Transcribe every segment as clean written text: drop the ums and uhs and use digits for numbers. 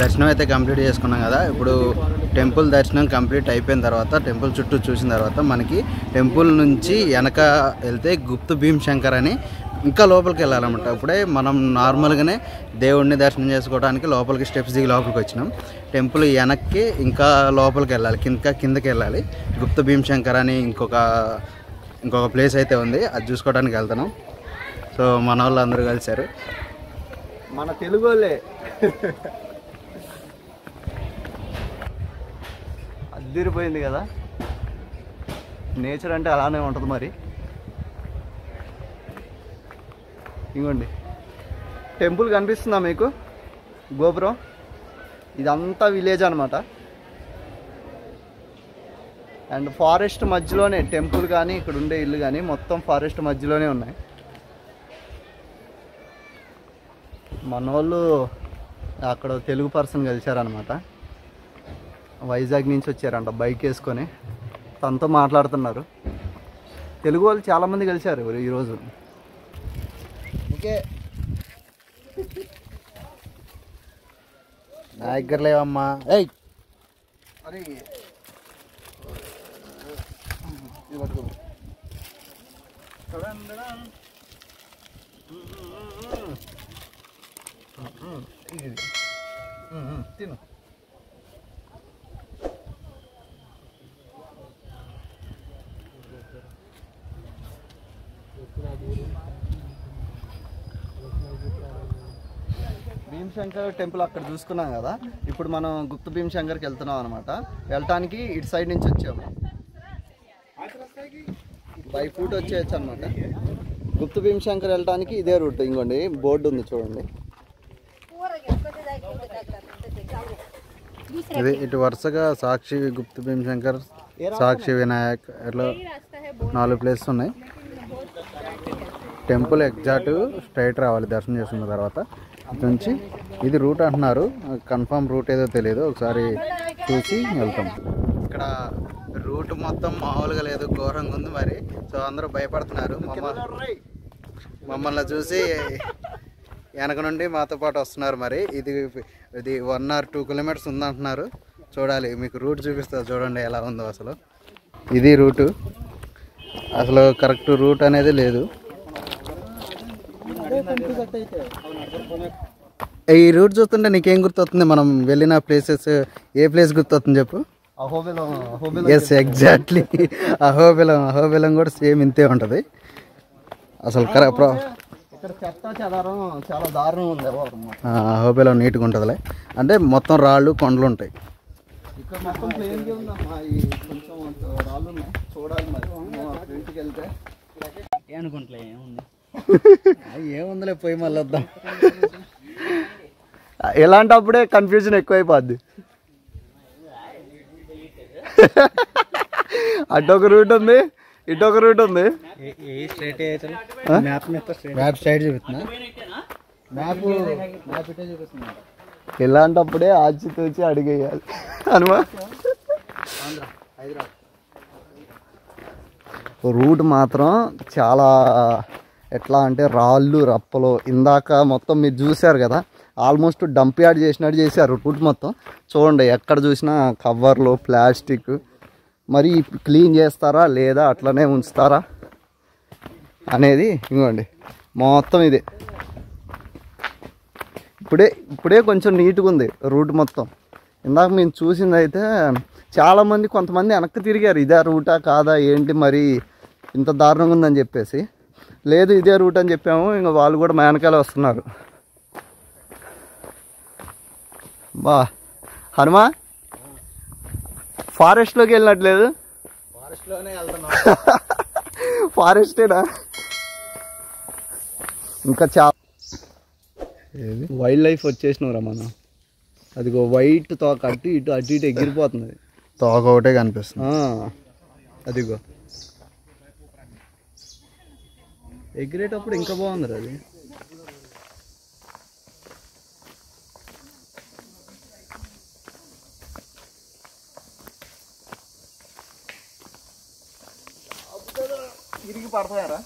దర్శనం అయితే కంప్లీట్ చేసుకున్నాం కదా. ఇప్పుడు టెంపుల్ దర్శనం కంప్లీట్ అయిపోయిన తర్వాత టెంపుల్ చుట్టూ చూసిన తర్వాత మనకి టెంపుల్ నుంచి వెనక వెళ్తే గుప్త భీమశంకర్ అని ఇంకా లోపలికి వెళ్ళాలన్నమాట. ఇప్పుడే మనం నార్మల్గానే దేవుడిని దర్శనం చేసుకోవడానికి లోపలికి స్టెప్స్ దిగి లోపలికి వచ్చినాం. టెంపుల్ వెనక్కి ఇంకా లోపలికి వెళ్ళాలి, కిందకి వెళ్ళాలి. గుప్త భీమశంకర్ అని ఇంకొక ప్లేస్ అయితే ఉంది, అది చూసుకోవడానికి వెళ్తున్నాం. సో మన వాళ్ళు అందరూ కలిశారు, మన తెలుగు వాళ్ళే. అదిరిపోయింది కదా, నేచర్ అంటే అలానే ఉంటుంది మరి. ఇంకోండి టెంపుల్ కనిపిస్తుందా మీకు, గోపురం. ఇదంతా విలేజ్ అనమాట. అండ్ ఫారెస్ట్ మధ్యలోనే టెంపుల్ కానీ ఇక్కడ ఉండే ఇల్లు కానీ మొత్తం ఫారెస్ట్ మధ్యలోనే ఉన్నాయి. మన వాళ్ళు అక్కడ తెలుగు పర్సన్ కలిశారనమాట, వైజాగ్ నుంచి వచ్చారంట బైక్ వేసుకొని. తనతో మాట్లాడుతున్నారు. తెలుగు వాళ్ళు చాలామంది కలిశారు ఈరోజు. ఓకే నా దగ్గర లేవమ్మా. ఏయ్ అరే తిను. భీమశంకర్ టెంపుల్ అక్కడ చూసుకున్నాం కదా. ఇప్పుడు మనం గుప్త భీమశంకర్కి వెళ్తున్నాం అనమాట. వెళ్ళటానికి ఇటు సైడ్ నుంచి వచ్చాము, బై ఫుట్ వచ్చేయచ్చు అనమాట. గుప్త భీమశంకర్ వెళ్ళటానికి ఇదే రూట్. ఇంకోండి బోర్డు ఉంది చూడండి. ఇది ఇటు వరుసగా సాక్షి, గుప్త భీమశంకర్, సాక్షి వినాయక్ ఇట్లా 4 ప్లేసెస్ ఉన్నాయి. టెంపుల్ ఎగ్జాక్ట్ స్ట్రైట్ రావాలి దర్శనం చేసుకున్న తర్వాత. ఇటు నుంచి ఇది రూట్ అంటున్నారు, కన్ఫర్మ్ రూట్ ఏదో తెలియదు, ఒకసారి చూసి వెళ్తాం. ఇక్కడ రూట్ మొత్తం మామూలుగా లేదు, ఘోరంగా ఉంది మరి. సో అందరూ భయపడుతున్నారు. మమ్మల్ని చూసి వెనక నుండి మాతో పాటు వస్తున్నారు. మరి ఇది 1 or 2 kilometers ఉందంటున్నారు. చూడాలి, మీకు రూట్ చూపిస్తారు చూడండి ఎలా ఉందో. అసలు ఇది రూటు, అసలు కరెక్ట్ రూట్ అనేది లేదు. ఈ రూట్ చూస్తుంటే నీకేం గుర్తొస్తుంది? మనం వెళ్ళిన ప్లేసెస్ ఏ ప్లేస్ గుర్తొస్తుంది చెప్పు. ఎస్ ఎగ్జాక్ట్లీ, అహోబిలం కూడా సేమ్ ఇంతే ఉంటుంది. అసలు చాలా దారుణం ఉంది. అహోబిలం నీట్గా ఉంటుందిలే, అంటే మొత్తం రాళ్ళు కొండలు ఉంటాయి. ఇక్కడ మొత్తం ప్లేన్గా ఉందమ్మా, కొంచెం రాళ్ళు ఉన్నాయి చూడాలి. మరి ఇంటికి వెళ్తే అనుకుంటలే ఏముందిలే, పోయి మళ్ళీ వద్దాం. ఎలాంటప్పుడే కన్ఫ్యూజన్ ఎక్కువైపోద్ది. అటొక రూట్ ఉంది, ఇటొక రూట్ ఉంది. మ్యాప్ సైడ్ చూపిస్తున్నా, మ్యాప్ ఇటే చూపిస్తున్నా. ఇలాంటప్పుడే ఆచితూచి అడిగేయాలి అనుమా. రూట్ మాత్రం చాలా ఎట్లా అంటే రాళ్ళు రప్పలు. ఇందాక మొత్తం మీరు చూశారు కదా, ఆల్మోస్ట్ డంప్ యార్డ్ చేసినట్టు చేశారు రూట్ మొత్తం. చూడండి ఎక్కడ చూసినా కవర్లు, ప్లాస్టిక్. మరి క్లీన్ చేస్తారా లేదా అట్లనే ఉంచుతారా అనేది ఇంకోండి మొత్తం ఇదే. ఇప్పుడే కొంచెం నీట్గా ఉంది రూట్ మొత్తం. ఇందాక మేము చూసింది అయితే చాలామంది కొంతమంది వెనక్కి తిరిగారు, ఇదే రూటా కాదా ఏంటి మరి ఇంత దారుణంగా ఉందని చెప్పేసి. లేదు ఇదే రూట్ అని చెప్పాము, ఇంకా వాళ్ళు కూడా మా వెనకాల వస్తున్నారు. బా హనుమా, ఫారెస్ట్లోకి వెళ్ళినట్లేదు. ఫారెస్ట్లోనే వెళ్తున్నాం. ఫారెస్టేనా? ఇంకా చాలా వైల్డ్ లైఫ్ వచ్చేసినవరా మనం. అదిగో వైట్ తోక అటు ఇటు ఎగిరిపోతుంది. తోక ఒకటే కనిపిస్తుంది. అదిగో ఎగిరేటప్పుడు ఇంకా బాగుంది అది. ఇరిగి పడతాయారా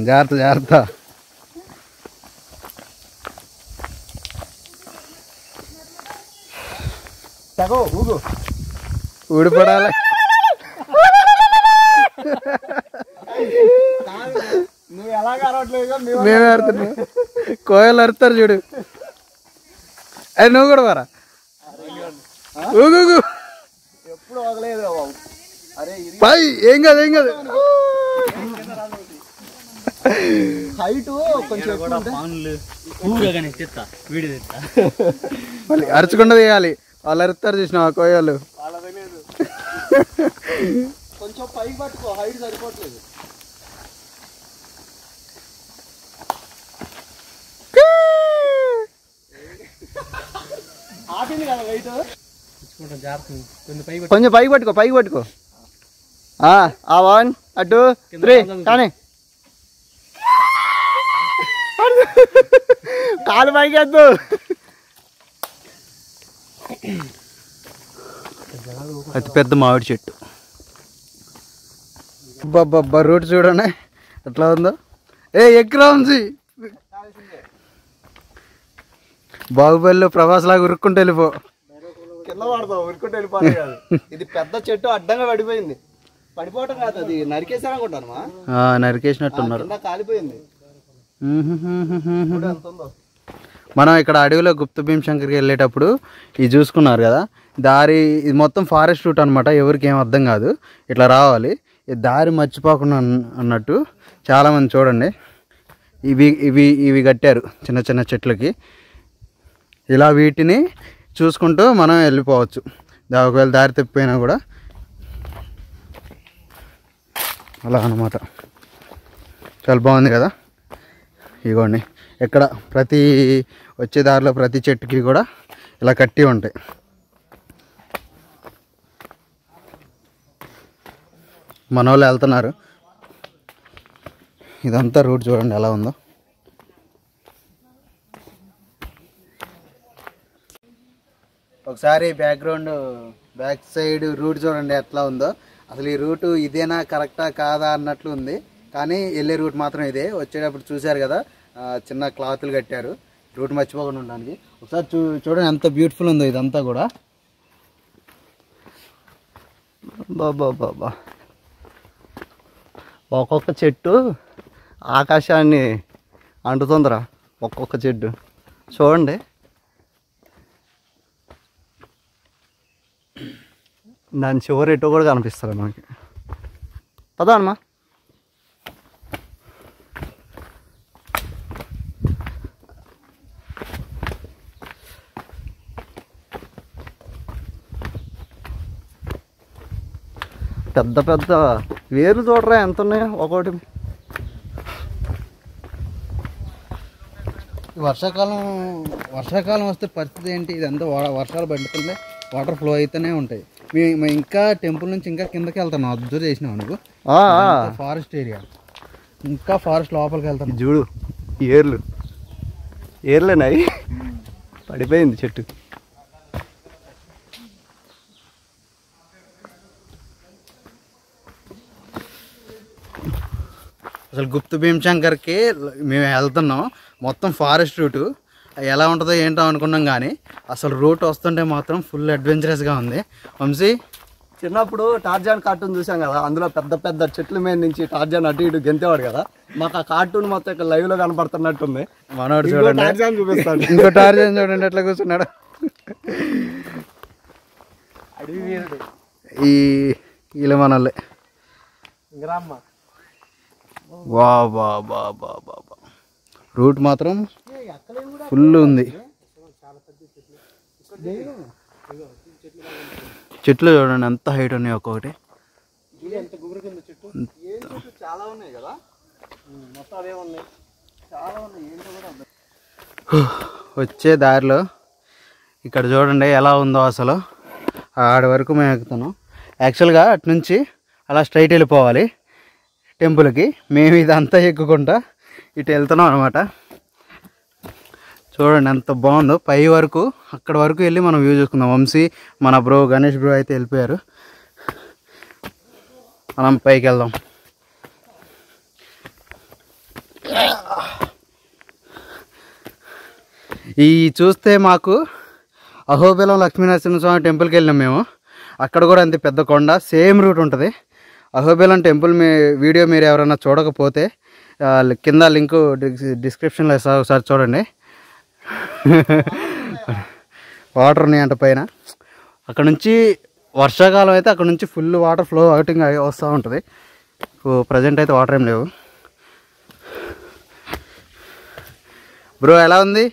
జాగ్రత్త. ఊడిపడాలి. నువ్వు ఎలాగ అరవట్లేదు, మేము ఆడుతున్నాం. కోయలు అరుతారు చూడు. అది నువ్వు కూడా వరా. ఊగు ఎప్పుడు వగలేదు బాబు. అరే పై ఏం కాదు ఏం కాదు. హైట్ కొంచెం మళ్ళీ అరచకుండా తీయాలి. వాళ్ళు అరుతారు చూసినా కోయలు. కొంచెం పైకి పట్టుకో, హైట్ సరిపోవట్లేదు. ఆపింది కదా వెయిట్. కొంచెం పైకి పట్టుకో, పైకి పట్టుకో. 1 2 3 కానీ కాలు పైకి వద్దు. అతి పెద్ద మామిడి చెట్టు. అబ్బా రూట్ చూడండి ఎట్లా ఉందో. ఎక్రాంసి బాహుబలిలో ప్రభాస్ లాగా ఉరుక్కుంటూ వెళ్ళిపో. కింద పడతావు, ఉరుక్కుంటూ వెళ్ళిపోవాలి కాదు. ఇది పెద్ద చెట్టు అడ్డంగా పడిపోయింది. పడిపోవటం కాదు, అది నరికేసారనుకుంటాను. నరికేసినట్టున్నారు. కాలిపోయింది. మనం ఇక్కడ అడవిలో గుప్త భీమశంకర్కి వెళ్ళేటప్పుడు ఇది చూసుకున్నారు కదా, దారి ఇది మొత్తం ఫారెస్ట్ రూట్ అనమాట. ఎవరికి ఏం అర్థం కాదు, ఇట్లా రావాలి. ఈ దారి మర్చిపోకుండా అన్నట్టు చాలామంది చూడండి ఇవి కట్టారు చిన్న చిన్న చెట్లకి. ఇలా వీటిని చూసుకుంటూ మనం వెళ్ళిపోవచ్చు. ఒకవేళ దారి తప్పిపోయినా కూడా అలా అన్నమాట. చాలా బాగుంది కదా. ఇగోండి ఎక్కడ ప్రతి వచ్చే దారిలో ప్రతి చెట్టుకి కూడా ఇలా కట్టి ఉంటాయి. మన వాళ్ళు వెళ్తున్నారు. ఇదంతా రూట్ చూడండి ఎలా ఉందో. ఒకసారి బ్యాక్ సైడ్ రూట్ చూడండి ఎట్లా ఉందో. అసలు ఈ రూటు ఇదేనా కరెక్టా కాదా అన్నట్లు ఉంది, కానీ వెళ్ళే రూట్ మాత్రం ఇదే. వచ్చేటప్పుడు చూశారు కదా చిన్న క్లాతులు కట్టారు రూట్ మర్చిపోకుండా ఉండడానికి. ఒకసారి చూడండి ఎంత బ్యూటిఫుల్ ఉందో ఇదంతా కూడా. బాబా ఒక్కొక్క చెట్టు ఆకాశాన్ని అంటుతుందిరా. ఒక్కొక్క చెట్టు చూడండి. దాని చివరి ఎటో కూడా కనిపిస్తారు మనకి. పదా అమ్మా. పెద్ద పెద్ద వేర్లు చూడరా ఎంత ఉన్నాయో ఒకటి. వర్షాకాలం వస్తే పరిస్థితి ఏంటి? ఇదంతా వర్షాలు పడుతుంటే వాటర్ ఫ్లో అయితేనే ఉంటాయి. మేము ఇంకా టెంపుల్ నుంచి ఇంకా కిందకి వెళ్తాను. అబ్జర్వ్ చేసినావు నువ్వు? ఫారెస్ట్ ఏరియా, ఇంకా ఫారెస్ట్ లోపలికి వెళ్తాను. చూడు ఏర్లేనాయి, పడిపోయింది చెట్టు. అసలు గుప్త భీమశంకర్కి మేము వెళ్తున్నాం. మొత్తం ఫారెస్ట్ రూటు ఎలా ఉంటుందో ఏంటో అనుకున్నాం, కానీ అసలు రూట్ వస్తుంటే మాత్రం ఫుల్ అడ్వెంచరస్గా ఉంది. వంశీ చిన్నప్పుడు టార్జాన్ కార్టూన్ చూసాం కదా, అందులో పెద్ద పెద్ద చెట్ల మీద నుంచి టార్జాన్ అటు ఇటు గెంతేవాడు కదా. మాకు ఆ కార్టూన్ మొత్తం ఇక్కడ లైవ్ లో కనపడుతున్నట్టుంది. మనోడు చూడండి, టార్జాన్ చూపిస్తాడు. ఇంకో టార్జాన్ చూడండి ఎట్లా కూర్చున్నాడు. అడవి వీరుడు ఇలా మనల్లే. వా బా బా బా బా బా రూట్ మాత్రం ఫుల్ ఉంది. చెట్లు చూడండి ఎంత హైట్ ఉన్నాయి ఒక్కొక్కటి. చాలా ఉన్నాయి కదా, మొత్తం అవే ఉన్నాయి, చాలా ఉన్నాయి. వచ్చే దారిలో ఇక్కడ చూడండి ఎలా ఉందో. అసలు ఆడ వరకు మేము ఎక్కుతున్నాం. యాక్చువల్గా అటు నుంచి అలా స్ట్రైట్ వెళ్ళిపోవాలి టెంపుల్కి. మేము ఇదంతా ఎక్కుకుంటా ఇటు వెళ్తున్నాం అనమాట. చూడండి ఎంత బాగుందో. పై వరకు అక్కడ వరకు వెళ్ళి మనం వ్యూ చూసుకుందాం. వంశీ మన బ్రో గణేష్ బ్రో అయితే వెళ్ళిపోయారు. మనం పైకి వెళ్దాం. ఈ చూస్తే మాకు అహోబిలం లక్ష్మీనరసింహస్వామి టెంపుల్కి వెళ్ళినాం మేము. అక్కడ కూడా అంతే పెద్ద కొండ, సేమ్ రూట్ ఉంటుంది. అహోబిలం టెంపుల్ వీడియో మీరు ఎవరైనా చూడకపోతే కింద లింకు డిస్క్రిప్షన్లో ఇస్తా, ఒకసారి చూడండి. వాటర్ ఉన్నాయంట పైన. అక్కడ నుంచి వర్షాకాలం అయితే అక్కడ నుంచి ఫుల్ వాటర్ ఫ్లో అవుటింగ్ వస్తూ ఉంటుంది. ప్రజెంట్ అయితే వాటర్ ఏం లేవు. బ్రో ఎలా ఉంది?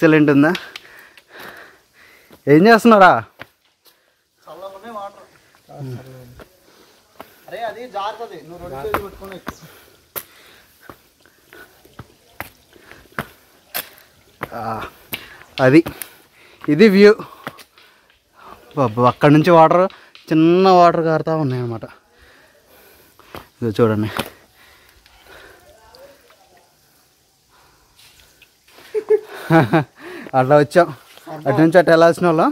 ఎక్సలెంట్ ఉందా? ఏం చేస్తున్నారా? అది ఇది వ్యూ. అక్కడ నుంచి వాటర్, చిన్న వాటర్ కారుతూ ఉన్నాయి అన్నమాట. ఇది చూడండి. అట్లా వచ్చాం, అటు నుంచి అటు వెళ్ళాల్సిన వాళ్ళం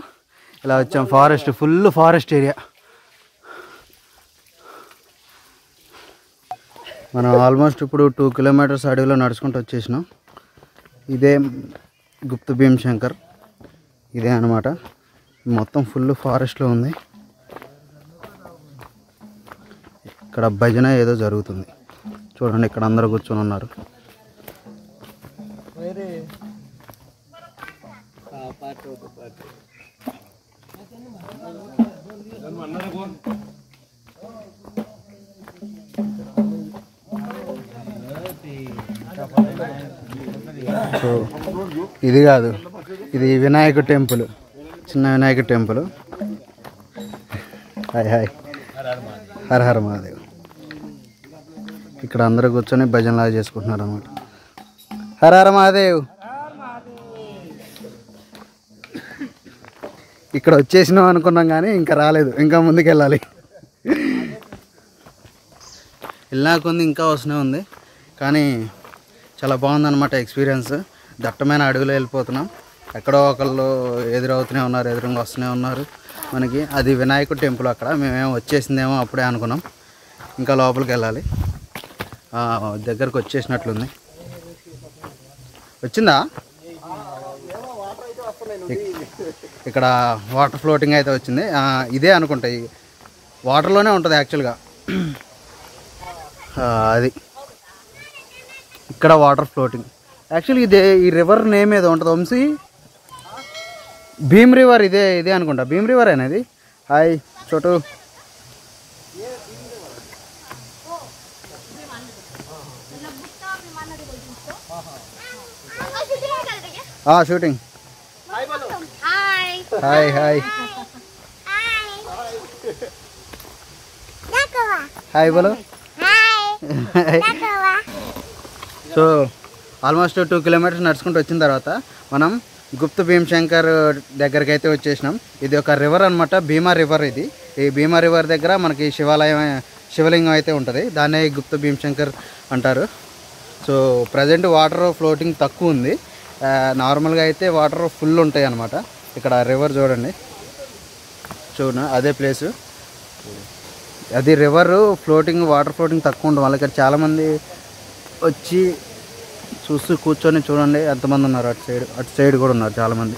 ఇలా వచ్చాం. Forest, full forest area. మనం ఆల్మోస్ట్ ఇప్పుడు 2 కిలోమీటర్స్ అడవిలో నడుచుకుంటూ వచ్చేసినాం. ఇదే గుప్త భీమశంకర్, ఇదే అనమాట. మొత్తం ఫుల్ ఫారెస్ట్లో ఉంది. ఇక్కడ భజన ఏదో జరుగుతుంది చూడండి. ఇక్కడ అందరూ కూర్చొని ఉన్నారు. సో ఇది కాదు, ఇది వినాయక టెంపుల్, చిన్న వినాయక టెంపుల్. హాయ్ హాయ్, హర హర మహాదేవ్. ఇక్కడ అందరూ కూర్చొని భజనలాగా చేసుకుంటున్నారు అన్నమాట. హర హర మహాదేవ్. ఇక్కడ వచ్చేసినాం అనుకున్నాం కానీ ఇంకా రాలేదు, ఇంకా ముందుకు వెళ్ళాలి. వెళ్ళాకుంది, ఇంకా వస్తూనే ఉంది. కానీ చాలా బాగుందన్నమాట ఎక్స్పీరియన్స్. దట్టమైన అడవిలో వెళ్ళిపోతున్నాం. ఎక్కడో ఒకళ్ళు ఎదురవుతూనే ఉన్నారు, ఎదురుగా వస్తూనే ఉన్నారు మనకి. అది వినాయకుడు టెంపుల్. అక్కడ మేమేమో వచ్చేసిందేమో అప్పుడే అనుకున్నాం. ఇంకా లోపలికి వెళ్ళాలి. దగ్గరకు వచ్చేసినట్లుంది. వచ్చిందా? ఇక్కడ వాటర్ ఫ్లోటింగ్ అయితే వచ్చింది. ఇదే అనుకుంటా, వాటర్లోనే ఉంటుంది యాక్చువల్గా. అది ఇక్కడ వాటర్ ఫ్లోటింగ్. యాక్చువల్లీ ఇదే, ఈ రివర్ నేమ్ ఏదో ఉంటుంది వంశీ, భీమ్ రివర్. ఇదే అనుకుంటా, భీమ్ రివర్ అనేది. హాయ్ చోటు. షూటింగ్. హాయ్ హాయ్ హాయ్ బోలో. సో ఆల్మోస్ట్ 2 కిలోమీటర్స్ నడుచుకుంటూ వచ్చిన తర్వాత మనం గుప్త భీమశంకర్ దగ్గరికి అయితే వచ్చేసినాం. ఇది ఒక రివర్ అనమాట, భీమా రివర్. ఇది ఈ భీమా రివర్ దగ్గర మనకి శివలింగం అయితే ఉంటుంది. దాన్నే గుప్త భీమశంకర్ అంటారు. సో ప్రజెంట్ వాటర్ ఫ్లోటింగ్ తక్కువ ఉంది. నార్మల్గా అయితే వాటర్ ఫుల్ ఉంటాయి అన్నమాట. ఇక్కడ రివర్ చూడండి, అదే ప్లేసు. అది రివర్ ఫ్లోటింగ్, వాటర్ ఫ్లోటింగ్ తక్కువ ఉంటుంది. వాళ్ళకి చాలామంది వచ్చి చూస్తూ కూర్చొని చూడండి ఎంతమంది ఉన్నారు. అటు సైడ్ కూడా ఉన్నారు చాలామంది.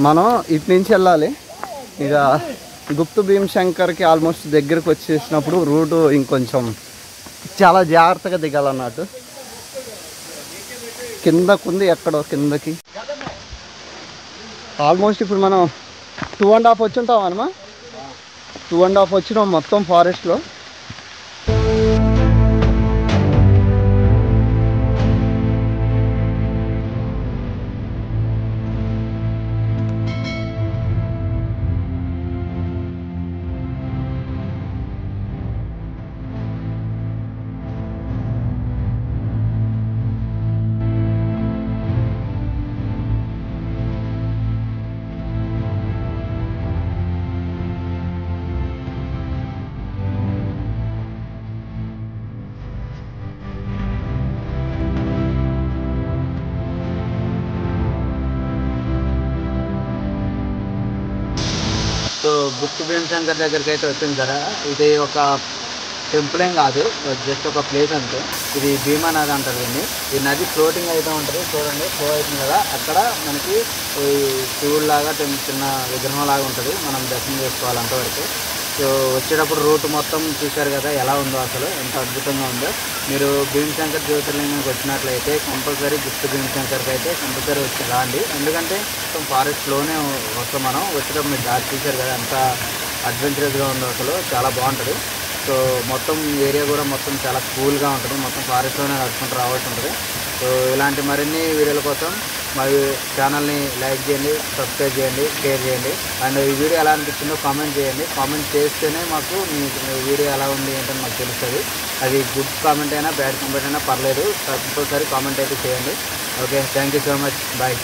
మనం ఇటు నుంచి వెళ్ళాలి. ఇక గుప్త భీమశంకర్కి ఆల్మోస్ట్ దగ్గరకు వచ్చేసినప్పుడు రూటు ఇంకొంచెం చాలా జాగ్రత్తగా దిగాలన్నట్టు. కిందకుంది, ఎక్కడో కిందకి. ఆల్మోస్ట్ ఇప్పుడు మనం 2.5 వచ్చుంటాం అనమా. 2.5 వచ్చినాం మొత్తం ఫారెస్ట్లో. సో గుప్త భీమశంకర్ దగ్గరికి అయితే వచ్చింది కదా. ఇది ఒక టెంపుల్ ఏం కాదు, జస్ట్ ఒక ప్లేస్ అంతే. ఇది భీమా నది అంటారు దీన్ని. ఈ నది ఫ్లోటింగ్ అయితే ఉంటుంది, చూడండి ఫ్లో అవుతుంది కదా. అక్కడ మనకి ఈ శివుడిలాగా చిన్న విగ్రహం లాగా ఉంటుంది, మనం దర్శనం చేసుకోవాలి అంతవరకు. సో వచ్చేటప్పుడు రూట్ మొత్తం చూశారు కదా ఎలా ఉందో, అసలు ఎంత అద్భుతంగా ఉందో. మీరు భీమశంకర్ జ్యోతిర్లింగానికి వచ్చినట్లయితే కంపల్సరీ గుప్త భీమశంకర్కి అయితే కంపల్సరీ వచ్చి రాండి. ఎందుకంటే మొత్తం ఫారెస్ట్లోనే వస్తాం మనం. వచ్చేటప్పుడు మీరు దారి చూశారు కదా ఎంత అడ్వెంచరస్గా ఉందో, అసలు చాలా బాగుంటుంది. సో మొత్తం ఏరియా కూడా మొత్తం చాలా కూల్గా ఉంటుంది, మొత్తం ఫారెస్ట్లోనే నడుచుకుంటూ రావాల్సి ఉంటుంది. సో ఇలాంటి మరిన్ని వీడియోల కోసం మా ఛానల్ని లైక్ చేయండి, సబ్స్క్రైబ్ చేయండి, షేర్ చేయండి. అండ్ ఈ వీడియో ఎలా అనిపించిందో కామెంట్ చేయండి. కామెంట్ చేస్తేనే మాకు మీ వీడియో ఎలా ఉంది ఏంటని మాకు తెలుస్తుంది. అది గుడ్ కామెంట్ అయినా బ్యాడ్ కామెంట్ అయినా పర్లేదు, కంపల్సరీ కామెంట్ అయితే చేయండి. Okay, thank you so much, bye.